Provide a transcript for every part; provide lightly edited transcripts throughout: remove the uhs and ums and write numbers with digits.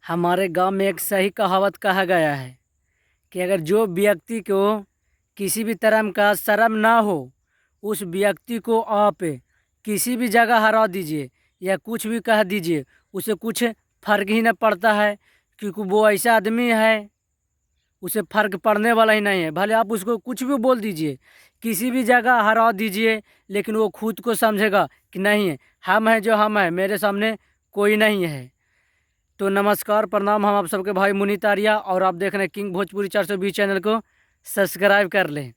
हमारे गांव में एक सही कहावत कहा गया है कि अगर जो व्यक्ति को किसी भी तरह का शर्म ना हो, उस व्यक्ति को आप किसी भी जगह हरा दीजिए या कुछ भी कह दीजिए, उसे कुछ फर्क ही न पड़ता है, क्योंकि वो ऐसा आदमी है, उसे फर्क पड़ने वाला ही नहीं है। भले आप उसको कुछ भी बोल दीजिए, किसी भी जगह हरा दीजिए, लेकिन वो खुद को समझेगा कि नहीं, हम हैं जो हम हैं, मेरे सामने कोई नहीं है। तो नमस्कार, प्रणाम, हम आप सबके भाई मुनीत आर्या और आप देख रहे हैं किंग भोजपुरी 420 चैनल को सब्सक्राइब कर लें।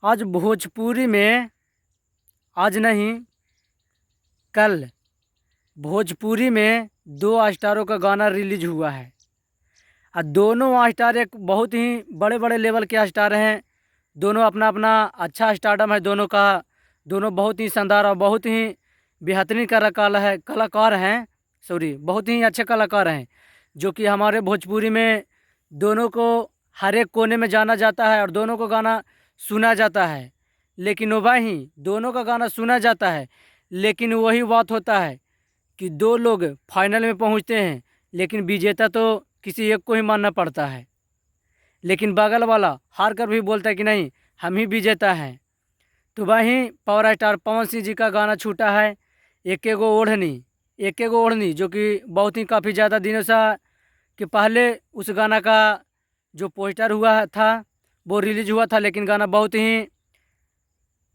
आज भोजपुरी में, आज नहीं कल, भोजपुरी में 2 स्टारों का गाना रिलीज हुआ है और दोनों स्टार एक बहुत ही बड़े बड़े लेवल के स्टार हैं। दोनों अपना अपना अच्छा स्टारडम है दोनों का। दोनों बहुत ही शानदार और बहुत ही बेहतरीन कलाकार हैं, बहुत ही अच्छे कलाकार हैं, जो कि हमारे भोजपुरी में दोनों को हर एक कोने में जाना जाता है और दोनों को गाना सुना जाता है। लेकिन वहीं दोनों का गाना सुना जाता है, लेकिन वही बात होता है कि दो लोग फाइनल में पहुंचते हैं, लेकिन विजेता तो किसी एक को ही मानना पड़ता है। लेकिन बगल वाला हार कर भी बोलता है कि नहीं, हम ही विजेता हैं। तो वहीं पावर स्टार पवन सिंह जी का गाना छूटा है, एक एगो ओढ़नी, जो कि बहुत ही काफ़ी ज़्यादा दिनों से कि पहले उस गाना का जो पोस्टर हुआ था वो रिलीज हुआ था, लेकिन गाना बहुत ही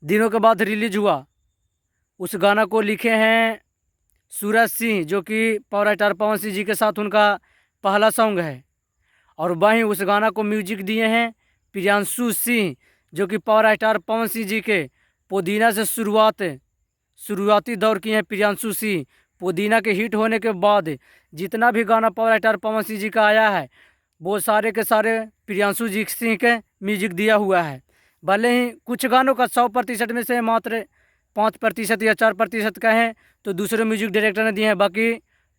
दिनों के बाद रिलीज हुआ। उस गाना को लिखे हैं सूरज सिंह, जो कि पावर स्टार पवन सिंह जी के साथ उनका पहला सॉन्ग है। और वहीं उस गाना को म्यूजिक दिए हैं प्रियांशु सिंह, जो कि पावर स्टार पवन सिंह जी के पुदीना से शुरुआती दौर की हैं। प्रियांशु सिंह पुदीना के हिट होने के बाद जितना भी गाना पावर स्टार पवन सिंह जी का आया है, वो सारे के सारे प्रियांशु जी सिंह के म्यूजिक दिया हुआ है। भले ही कुछ गानों का 100% में से मात्र 5% या 4% का है तो दूसरे म्यूजिक डायरेक्टर ने दिए हैं, बाकी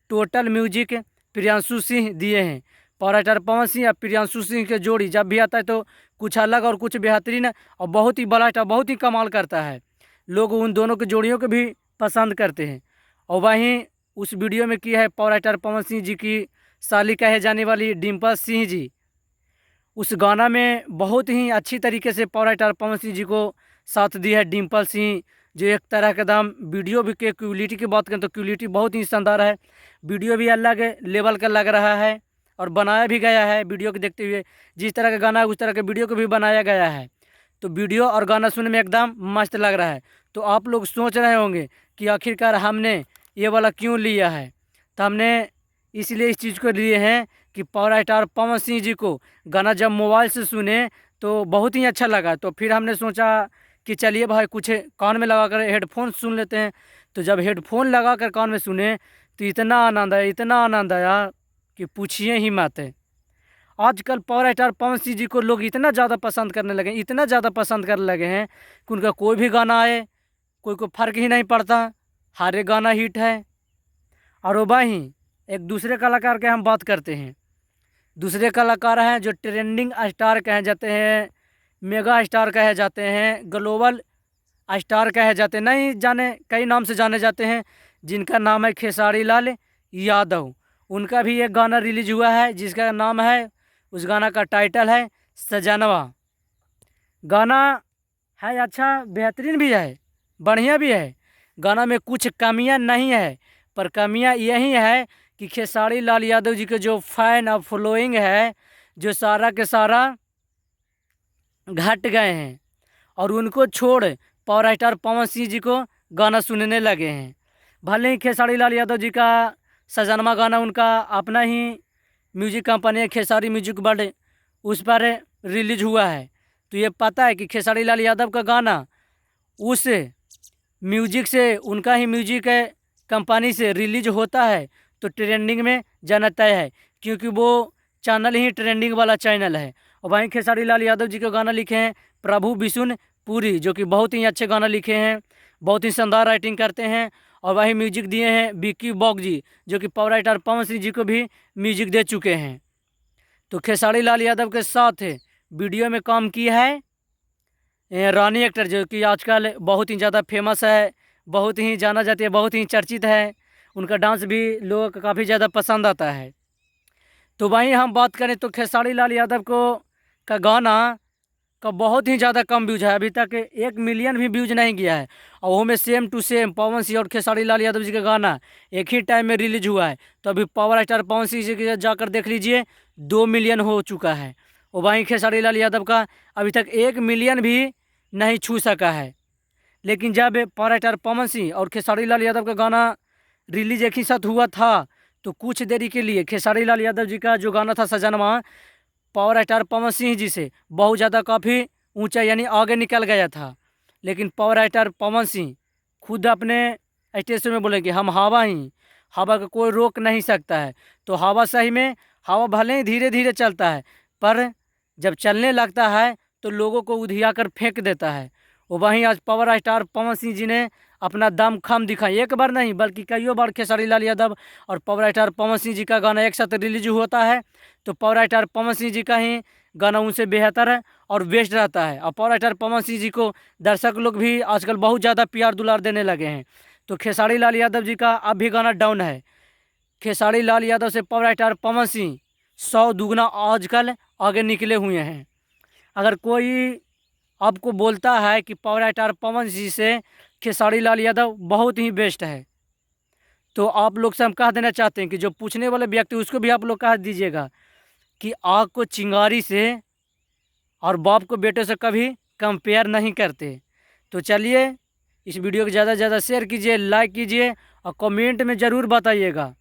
टोटल म्यूजिक प्रियांशु सिंह दिए हैं। पावर स्टार पवन सिंह या प्रियांशु सिंह के जोड़ी जब भी आता है तो कुछ अलग और कुछ बेहतरीन और बहुत ही बड़ा स्टार, बहुत ही कमाल करता है। लोग उन दोनों की जोड़ियों को भी पसंद करते हैं। और वहीं उस वीडियो में की है पावर स्टार पवन सिंह जी की साली कहे जाने वाली डिम्पल सिंह जी। उस गाना में बहुत ही अच्छी तरीके से पावर स्टार पवन सिंह जी को साथ दी है डिम्पल सिंह, जो एक तरह का दाम वीडियो भी के क्वालिटी की बात करें तो क्वालिटी बहुत ही शानदार है। वीडियो भी अलग लेवल का लग रहा है और बनाया भी गया है। वीडियो को देखते हुए जिस तरह का गाना है उस तरह के वीडियो को भी बनाया गया है, तो वीडियो और गाना सुनने में एकदम मस्त लग रहा है। तो आप लोग सोच रहे होंगे कि आखिरकार हमने ये वाला क्यों लिया है, तो हमने इसलिए इस चीज़ को लिए हैं कि पावर स्टार पवन सिंह जी को गाना जब मोबाइल से सुने तो बहुत ही अच्छा लगा। तो फिर हमने सोचा कि चलिए भाई कुछ कान में लगा कर हेडफोन सुन लेते हैं। तो जब हेडफोन लगा कर कान में सुने तो इतना आनंद आया कि पूछिए ही मत। आजकल पावर स्टार पवन सिंह जी को लोग इतना ज़्यादा पसंद करने लगे हैं कि उनका कोई भी गाना आए कोई को फर्क ही नहीं पड़ता, हर एक गाना हिट है। और वहीं एक दूसरे कलाकार के हम बात करते हैं। दूसरे कलाकार हैं जो ट्रेंडिंग स्टार कहे जाते हैं, मेगा स्टार कहे जाते हैं, ग्लोबल स्टार कहे जाते हैं, नहीं जाने कई नाम से जाने जाते हैं, जिनका नाम है खेसारी लाल यादव। उनका भी एक गाना रिलीज हुआ है जिसका नाम है, उस गाना का टाइटल है सजनवा। गाना है अच्छा, बेहतरीन भी है, बढ़िया भी है। गाना में कुछ कमियां नहीं है, पर कमियां यही है कि खेसारी लाल यादव जी के जो फैन और फॉलोइंग है, जो सारा के सारा घट गए हैं और उनको छोड़ पावर स्टार पवन सिंह जी को गाना सुनने लगे हैं। भले ही खेसारी लाल यादव जी का सजनमा गाना उनका अपना ही म्यूजिक कंपनी है खेसारी म्यूजिक वर्ल्ड, उस पर रिलीज हुआ है। तो ये पता है कि खेसारी लाल यादव का गाना उस म्यूजिक से, उनका ही म्यूजिक कंपनी से रिलीज होता है तो ट्रेंडिंग में जाना तय है, क्योंकि वो चैनल ही ट्रेंडिंग वाला चैनल है। और वहीं खेसारी लाल यादव जी का गाना लिखे हैं प्रभु बिशुनपुरी, जो कि बहुत ही अच्छे गाना लिखे हैं, बहुत ही शानदार राइटिंग करते हैं। और वही म्यूजिक दिए हैं विक्की बॉग जी, जो कि पावर स्टार पवन सिंह जी को भी म्यूजिक दे चुके हैं। तो खेसारी लाल यादव के साथ वीडियो में काम किया है रानी एक्टर, जो कि आजकल बहुत ही ज़्यादा फेमस है, बहुत ही जाना जाती है, बहुत ही चर्चित है। उनका डांस भी लोगों को काफ़ी ज़्यादा पसंद आता है। तो वहीं हम बात करें तो खेसारी लाल यादव को का गाना का बहुत ही ज़्यादा कम व्यूज है, अभी तक 1 मिलियन भी व्यूज नहीं गया है। और वो में same to same Pawan Singh और खेसारी लाल यादव जी का गाना एक ही टाइम में रिलीज हुआ है। तो अभी पावर स्टार पवन सिंह जी के जाकर देख लीजिए 2 मिलियन हो चुका है, और वहीं खेसारी लाल यादव का अभी तक 1 मिलियन भी नहीं छू सका है। लेकिन जब पावर स्टार पवन सिंह और खेसारी लाल यादव का गाना रिलीज एक ही साथ हुआ था, तो कुछ देरी के लिए खेसारी लाल यादव जी का जो गाना था सजनवा, पावर स्टार पवन सिंह जी से बहुत ज़्यादा काफ़ी ऊंचा यानी आगे निकल गया था। लेकिन पावर स्टार पवन सिंह खुद अपने स्टेज में बोले कि हम हवा ही, हवा को कोई रोक नहीं सकता है। तो हवा सही में, हवा भले ही धीरे धीरे चलता है, पर जब चलने लगता है तो लोगों को उधिया कर फेंक देता है। और वहीं आज पावर स्टार पवन सिंह जी ने अपना दमखम दिखाई, एक बार नहीं बल्कि कईयों बार खेसारी लाल यादव और पावर स्टार पवन सिंह जी का गाना एक साथ रिलीज होता है, तो पावर स्टार पवन सिंह जी का ही गाना उनसे बेहतर है और बेस्ट रहता है। और पावर स्टार पवन सिंह जी को दर्शक लोग भी आजकल बहुत ज़्यादा प्यार दुलार देने लगे हैं। तो खेसारी लाल यादव जी का अब भी गाना डाउन है। खेसारी लाल यादव से पावर स्टार पवन सिंह 100 दुगना आजकल आगे निकले हुए हैं। अगर कोई आपको बोलता है कि पावर स्टार पवन सिंह से खेसारी लाल यादव बहुत ही बेस्ट है, तो आप लोग से हम कह देना चाहते हैं कि जो पूछने वाले व्यक्ति उसको भी आप लोग कह दीजिएगा कि आग को चिंगारी से और बाप को बेटे से कभी कंपेयर नहीं करते। तो चलिए इस वीडियो को ज़्यादा से ज़्यादा शेयर कीजिए, लाइक कीजिए और कमेंट में ज़रूर बताइएगा।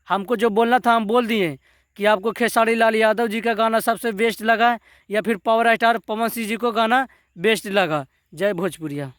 हमको जो बोलना था हम बोल दिए कि आपको खेसारी लाल यादव जी का गाना सबसे बेस्ट लगा या फिर पावर स्टार पवन सिंह जी को गाना बेस्ट लगा। जय भोजपुरिया।